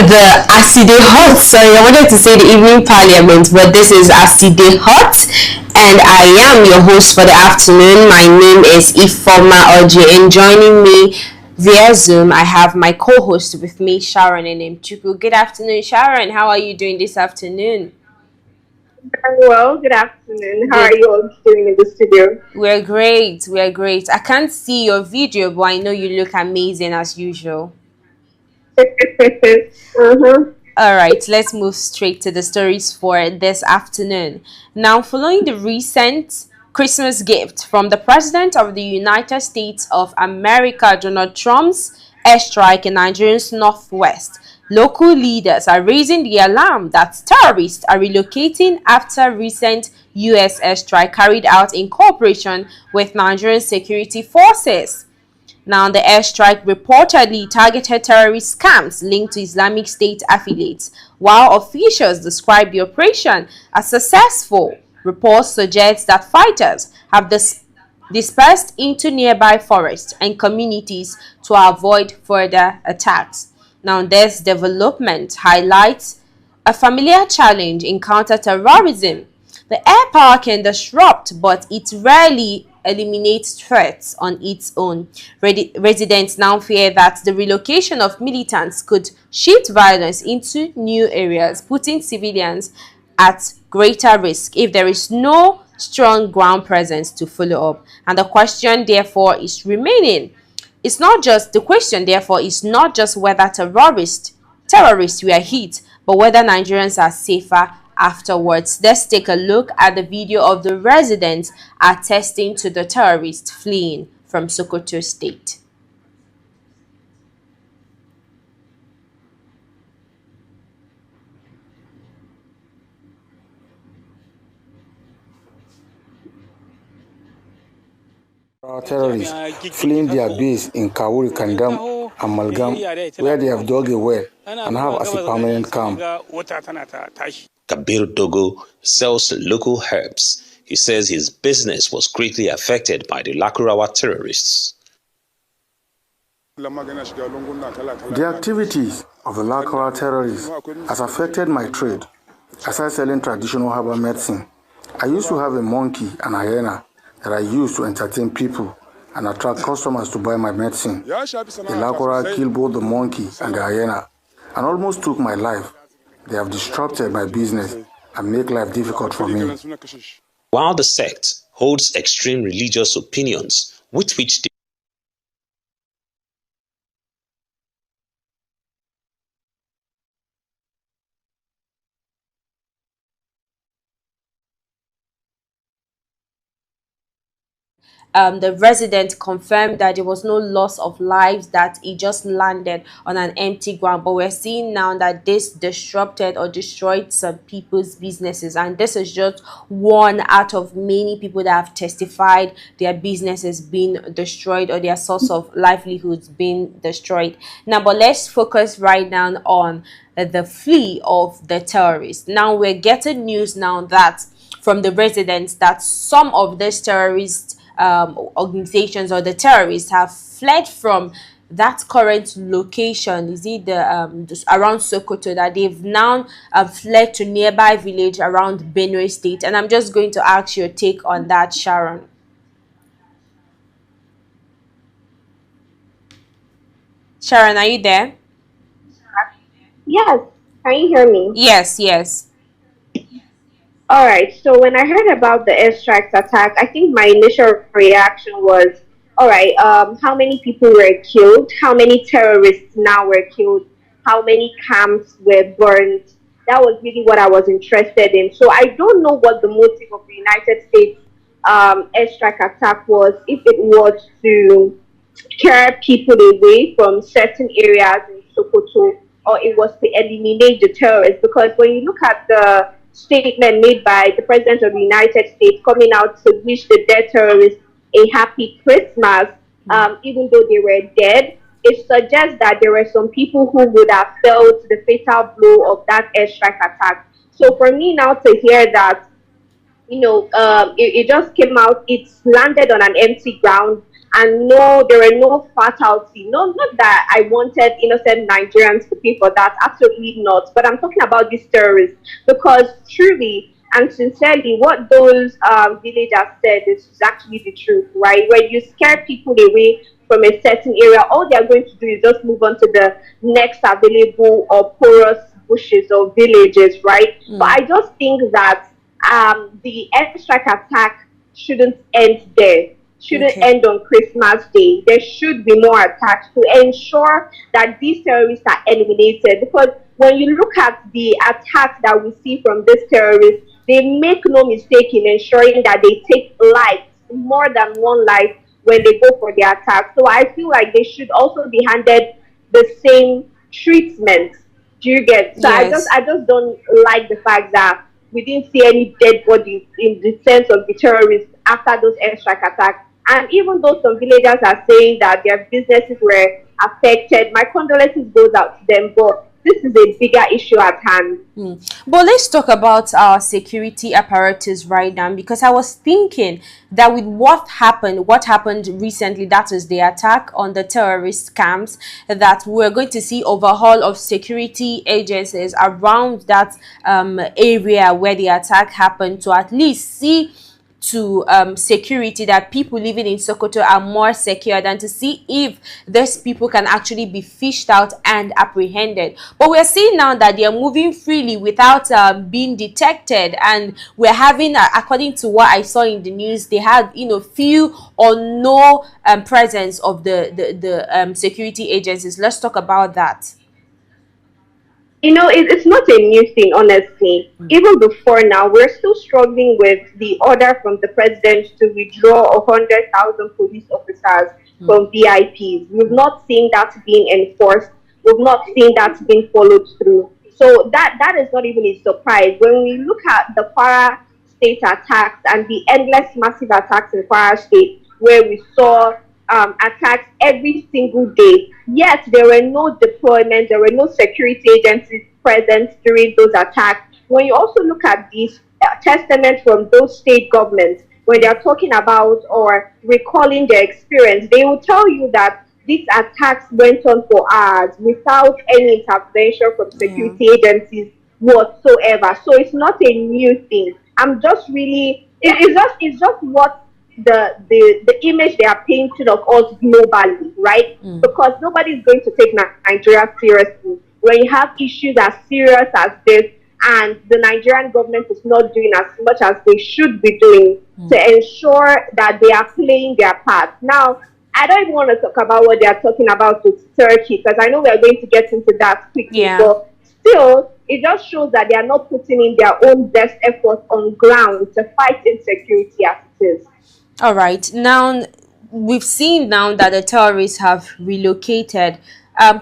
the Aside Hot. Sorry, I wanted to say the evening parliament, but this is Aside Hot, and I am your host for the afternoon. My name is Ifoma Oji, and joining me via Zoom, I have my co-host with me, Sharon and Mchuku. Good afternoon, Sharon. How are you doing this afternoon? Very well. Good afternoon. How Good. are you all doing in the studio? We're great. We're great. I can't see your video, but I know you look amazing as usual. uh-huh. All right, let's move straight to the stories for this afternoon. Now, following the recent Christmas gift from the President of the United States of America, Donald Trump's airstrike in Nigeria's northwest, local leaders are raising the alarm that terrorists are relocating after recent U.S. airstrike carried out in cooperation with Nigerian security forces. Now, the airstrike reportedly targeted terrorist camps linked to Islamic State affiliates, while officials described the operation as successful. Reports suggest that fighters have dispersed into nearby forests and communities to avoid further attacks. Now, this development highlights a familiar challenge in counter-terrorism. The air power can disrupt, but it rarely eliminates threats on its own. Residents now fear that the relocation of militants could shift violence into new areas, putting civilians at greater risk if there is no strong ground presence to follow up. And the question, therefore, is remaining. It's not just the question, therefore, is not just whether terrorists were hit, but whether Nigerians are safer afterwards. Let's take a look at the video of the residents attesting to the terrorists fleeing from Sokoto State. Terrorists fleeing their base in Kawuri Kandam and Malgam, where they have dug a well and have as a permanent camp. Kabir Dogo sells local herbs. He says his business was greatly affected by the Lakurawa terrorists. The activities of the Lakurawa terrorists has affected my trade. Aside selling traditional herbal medicine, I used to have a monkey and hyena that I used to entertain people and attract customers to buy my medicine. The Lakurawa killed both the monkey and the hyena and almost took my life. They have disrupted my business and make life difficult for me. While the sect holds extreme religious opinions with which they The resident confirmed that there was no loss of lives, that it just landed on an empty ground. But we're seeing now that this disrupted or destroyed some people's businesses, and this is just one out of many people that have testified their businesses being destroyed or their source of livelihoods being destroyed. Now, but let's focus right now on the flee of the terrorists. Now we're getting news now that from the residents that some of these terrorists organizations or the terrorists have fled from that current location. Is it the just around Sokoto, that they've now fled to nearby village around Benue State? And I'm just going to ask your take on that, Sharon. Sharon, are you there? Yes. Can you hear me? Yes, yes. All right. So when I heard about the airstrike attack, I think my initial reaction was, all right, how many people were killed? How many terrorists now were killed? How many camps were burned? That was really what I was interested in. So I don't know what the motive of the United States airstrike attack was, if it was to scare people away from certain areas in Sokoto, or it was to eliminate the terrorists. Because when you look at the statement made by the President of the United States coming out to wish the dead terrorists a happy Christmas, even though they were dead, it suggests that there were some people who would have felt the fatal blow of that airstrike attack. So for me now to hear that, it just came out, it's landed on an empty ground, and no, there were no fatality. No, not that I wanted innocent Nigerians to pay for that. Absolutely not. But I'm talking about these terrorists because truly and sincerely, what those villagers said is actually the truth, right? When you scare people away from a certain area, all they are going to do is just move on to the next available or porous bushes or villages, right? But I just think that the airstrike attack shouldn't end there. Shouldn't Okay. end on Christmas Day. There should be more attacks to ensure that these terrorists are eliminated. Because when you look at the attacks that we see from these terrorists, they make no mistake in ensuring that they take lives, more than one life, when they go for the attack. So I feel like they should also be handed the same treatment. Do you get? So Yes. I just don't like the fact that we didn't see any dead bodies in the sense of the terrorists after those airstrike attacks. And even though some villagers are saying that their businesses were affected, my condolences goes out to them. But this is a bigger issue at hand. But let's talk about our security apparatus right now, because I was thinking that with what happened recently, that is the attack on the terrorist camps, that we're going to see overhaul of security agencies around that area where the attack happened, to at least see to security, that people living in Sokoto are more secure, than to see if these people can actually be fished out and apprehended. But we're seeing now that they are moving freely without being detected, and we're having, according to what I saw in the news, they had few or no presence of the security agencies. Let's talk about that. It's not a new thing, honestly. Even before now, we're still struggling with the order from the president to withdraw 100,000 police officers from VIPs. We've not seen that being enforced. We've not seen that being followed through. So that is not even a surprise. When we look at the Kwara State attacks and the endless massive attacks in Kwara State, where we saw attacks every single day. Yet there were no deployments, there were no security agencies present during those attacks. When you also look at these testaments from those state governments, when they are talking about or recalling their experience, they will tell you that these attacks went on for hours without any intervention from Yeah. security agencies whatsoever. So it's not a new thing. I'm just really it's just what the image they are painting of us globally, right? Because nobody is going to take Nigeria seriously when you have issues as serious as this, and the Nigerian government is not doing as much as they should be doing to ensure that they are playing their part. Now, I don't even want to talk about what they are talking about with Turkey, because I know we are going to get into that quickly, Yeah. but still, it just shows that they are not putting in their own best effort on ground to fight insecurity as it is. All right. Now, we've seen now that the terrorists have relocated.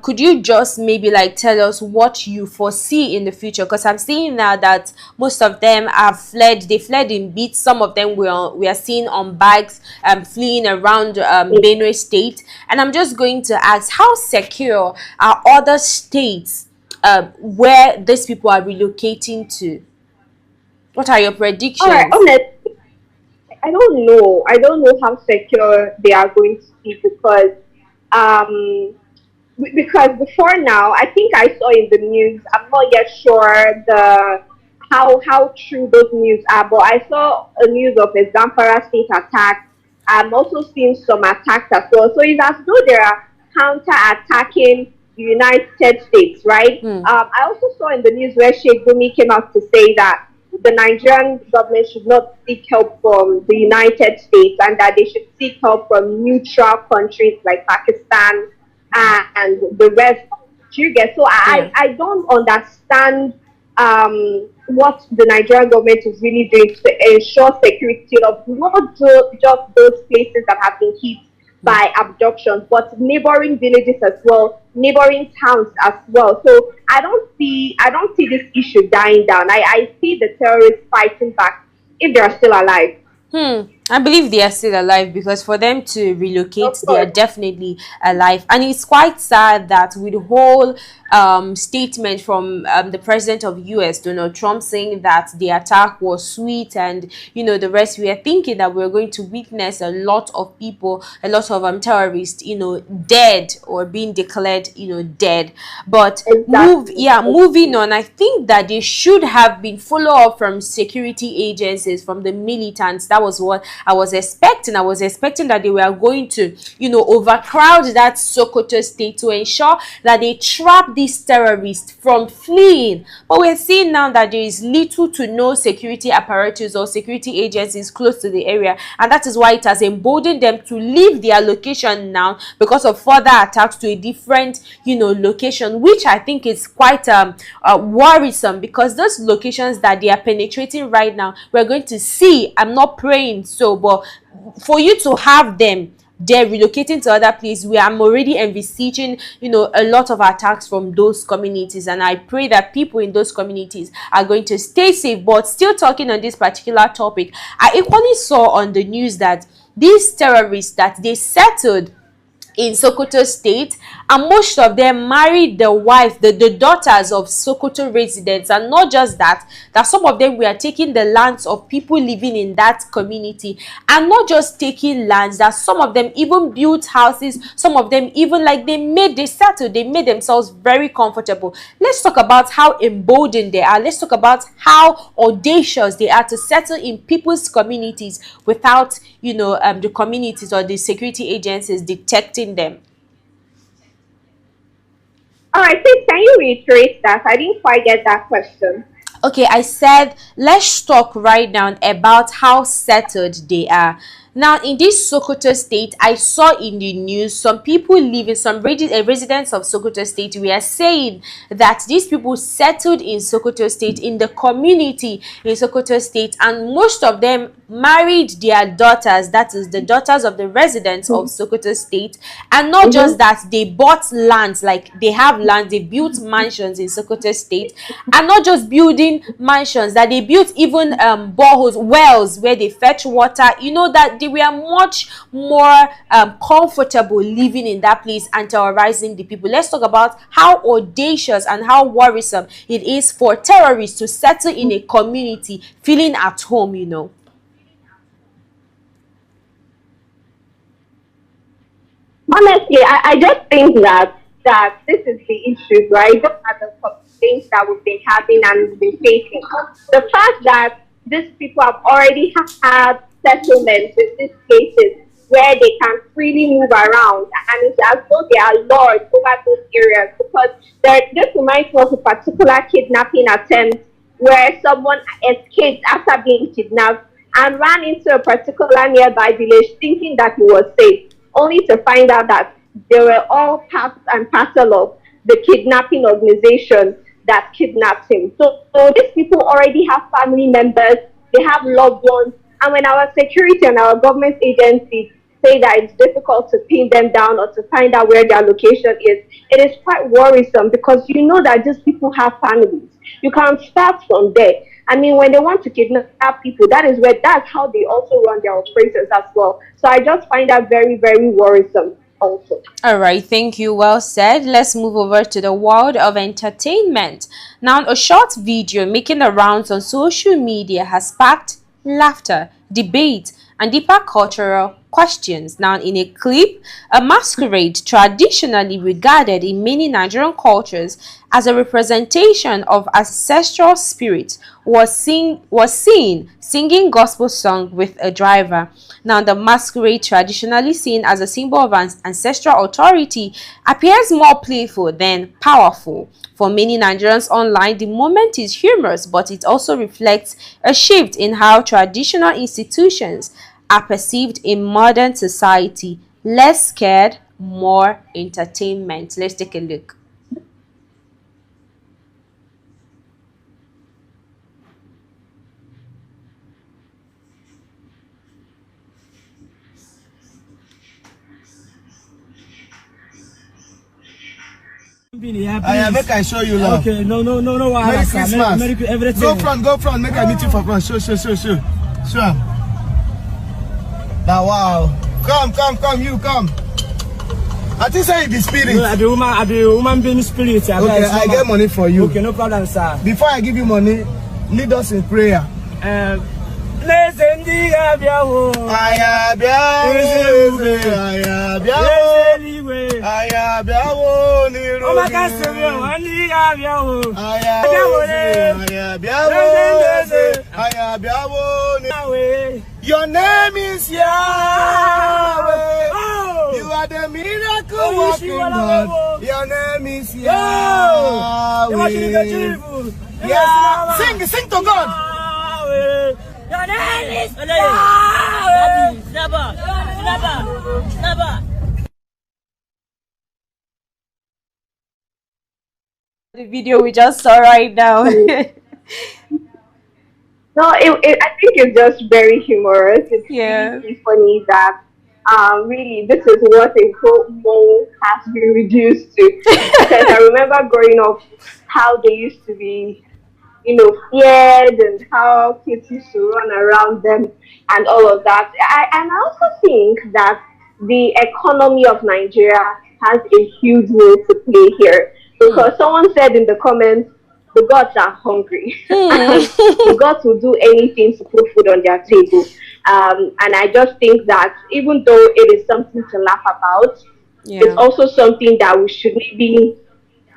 Could you just maybe like tell us what you foresee in the future? Because I'm seeing now that most of them have fled. They fled in beats. Some of them we are seeing on bikes, fleeing around Benue State. And I'm just going to ask, how secure are other states where these people are relocating to? What are your All right, predictions? honestly, I don't know. I don't know how secure they are going to be um, because before now, I think I saw in the news. I'm not yet sure the how true those news are, but I saw a news of a Zamfara state attack. I'm also seeing some attacks as well. So it's as though they are counter attacking the United States, right? I also saw in the news where Sheikh Gumi came out to say that the Nigerian government should not seek help from the United States, and that they should seek help from neutral countries like Pakistan and the rest. Do you get? So Yeah. I don't understand what the Nigerian government is really doing to ensure security of not just those places that have been hit by abductions, but neighboring villages as well, neighboring towns as well. So I don't see this issue dying down. I see the terrorists fighting back if they are still alive. I believe they are still alive, because for them to relocate, Of they are course. definitely alive. And it's quite sad that with the whole statement from the president of US, Donald Trump, saying that the attack was sweet and the rest, we are thinking that we're going to witness a lot of people, a lot of terrorists, dead or being declared, dead. But Exactly. moving on, I think that they should have been follow up from security agencies, from the militants. That was what I was expecting. I was expecting that they were going to, overcrowd that Sokoto state to ensure that they trap these terrorists from fleeing. But we're seeing now that there is little to no security apparatus or security agencies close to the area, and that is why it has emboldened them to leave their location now because of further attacks to a different, location, which I think is quite worrisome, because those locations that they are penetrating right now, we're going to see. I'm not praying so, but for you to have them, they're relocating to other places where I'm already envisaging, a lot of attacks from those communities. And I pray that people in those communities are going to stay safe. But still talking on this particular topic, I equally saw on the news that these terrorists, that they settled in Sokoto state, and most of them married the wife, the daughters of Sokoto residents. And not just that, that some of them were taking the lands of people living in that community, and not just taking lands, that some of them even built houses, some of them even, like, they settled, they made themselves very comfortable. Let's talk about how emboldened they are. Let's talk about how audacious they are to settle in people's communities without, the communities or the security agencies detecting them. All right, please, can you reiterate that? I didn't quite get that question. Okay, I said let's talk right now about how settled they are. Now, in this Sokoto state, I saw in the news some people living, some residents of Sokoto state, we are saying that these people settled in Sokoto state, in the community in Sokoto state, and most of them married their daughters, that is the daughters of the residents of Sokoto state. And not just that, they bought lands, like they have land, they built mansions in Sokoto state, and not just building mansions, that they built even boreholes, wells where they fetch water, that they were much more comfortable living in that place and terrorizing the people. Let's talk about how audacious and how worrisome it is for terrorists to settle in a community feeling at home. Honestly, I just think that this is the issue, right? These are the complaints that we've been having and we've been facing. The fact that these people have already had settlements in these places where they can freely move around, and it's as though they are lords over those areas. Because this reminds me of a particular kidnapping attempt where someone escaped after being kidnapped and ran into a particular nearby village thinking that he was safe, only to find out that they were all part and parcel of the kidnapping organization that kidnapped him. So these people already have family members, they have loved ones, and when our security and our government agencies say that it's difficult to pin them down or to find out where their location is, it is quite worrisome, because you know that these people have families. You can start from there. I mean, when they want to kidnap people, that's how they also run their operations as well. So I just find that very, very worrisome also. All right, thank you. Well said. Let's move over to the world of entertainment. Now, a short video making the rounds on social media has sparked laughter, debate, and deeper cultural questions. Now, in a clip, a masquerade, traditionally regarded in many Nigerian cultures as a representation of ancestral spirit, was seen singing gospel song with a driver. Now, the masquerade, traditionally seen as a symbol of ancestral authority, appears more playful than powerful. For many Nigerians online, the moment is humorous, but it also reflects a shift in how traditional institutions are perceived in modern society. Less scared, more entertainment. Let's take a look. I make I show you love. Okay, no. Merry Christmas. Merry everything. Go front, make I meet you for front. Show. Now wow. Come, you come. I think say the spirit. No, I be woman being spirit. Okay, I get money for you. Okay, no problem, sir. Before I give you money, lead us in prayer. Listen, Ayabiawo. Your name is Yahweh. You are the miracle working God. Your name is Yahweh. Yeah. Sing to God. Your name is Yahweh. Snapper. The video we just saw right now. No, I think it's just very humorous. It's Yeah. really funny that really this is what a quote mole has been reduced to. Because I remember growing up how they used to be, feared, and how kids used to run around them and all of that. And I also think that the economy of Nigeria has a huge role to play here. Because someone said in the comments, the gods are hungry. The gods will do anything to put food on their table. And I just think that even though it is something to laugh about, it's also something that we should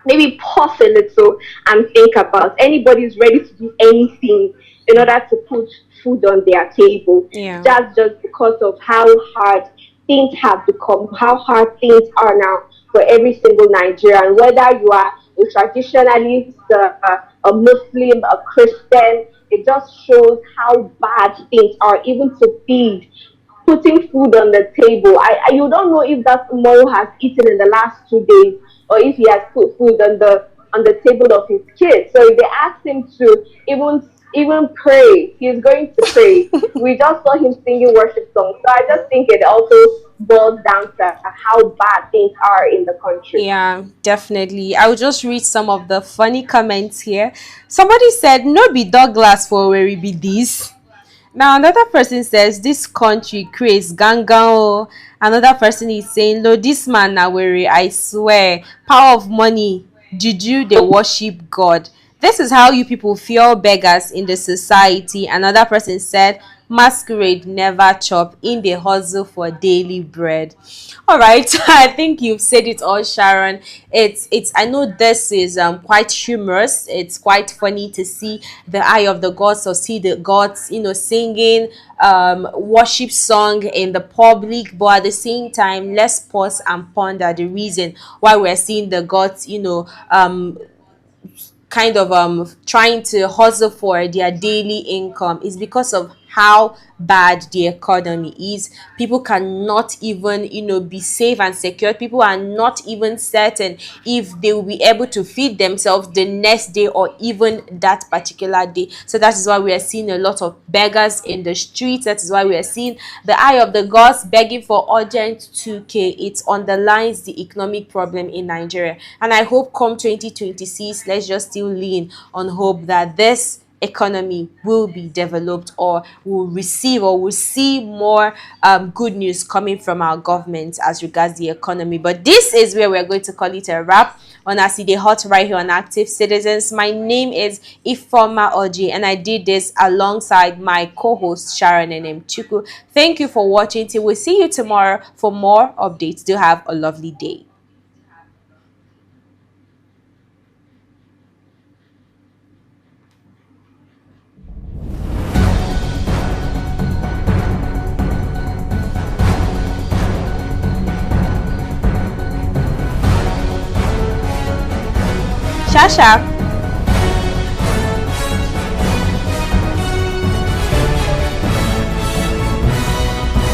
maybe pause a little and think about. Anybody's ready to do anything in order to put food on their table. Yeah. That's just because of how hard things have become, how hard things are now for every single Nigerian, whether you are a traditionalist, a Muslim, a Christian. It just shows how bad things are, even to feed, putting food on the table. You don't know if that tomorrow has eaten in the last 2 days, or if he has put food on the table of his kids. So if they ask him to even pray, he's going to pray. We just saw him singing worship songs. So I just think it also boils down to how bad things are in the country. Yeah, definitely. I'll just read some of the funny comments here. Somebody said, "No be Douglas for where we be this." Now another person says, "This country creates gangan." Another person is saying, "No, this man na where I swear, power of money, juju they worship God. This is how you people feel beggars in the society." Another person said, "Masquerade never chop in the hustle for daily bread." All right, I think you've said it all, Sharon. It's I know this is quite humorous. It's quite funny to see the eye of the gods, or see the gods, singing worship song in the public. But at the same time, let's pause and ponder the reason why we're seeing the gods, kind of trying to hustle for their daily income. Is because of how bad the economy is. People cannot even be safe and secure. People are not even certain if they will be able to feed themselves the next day or even that particular day. So that is why we are seeing a lot of beggars in the streets. That is why we are seeing the eye of the gods begging for urgent 2k. It underlines the economic problem in Nigeria, and I hope come 2026, let's just still lean on hope that this economy will be developed, or will receive, or will see more good news coming from our government as regards the economy. But this is where we're going to call it a wrap on ACD Hot right here on Active Citizens. My name is Ifoma Oji, and I did this alongside my co-host Sharon and Chuku. Thank you for watching. Till we see you tomorrow for more updates. Do have a lovely day. Shasha.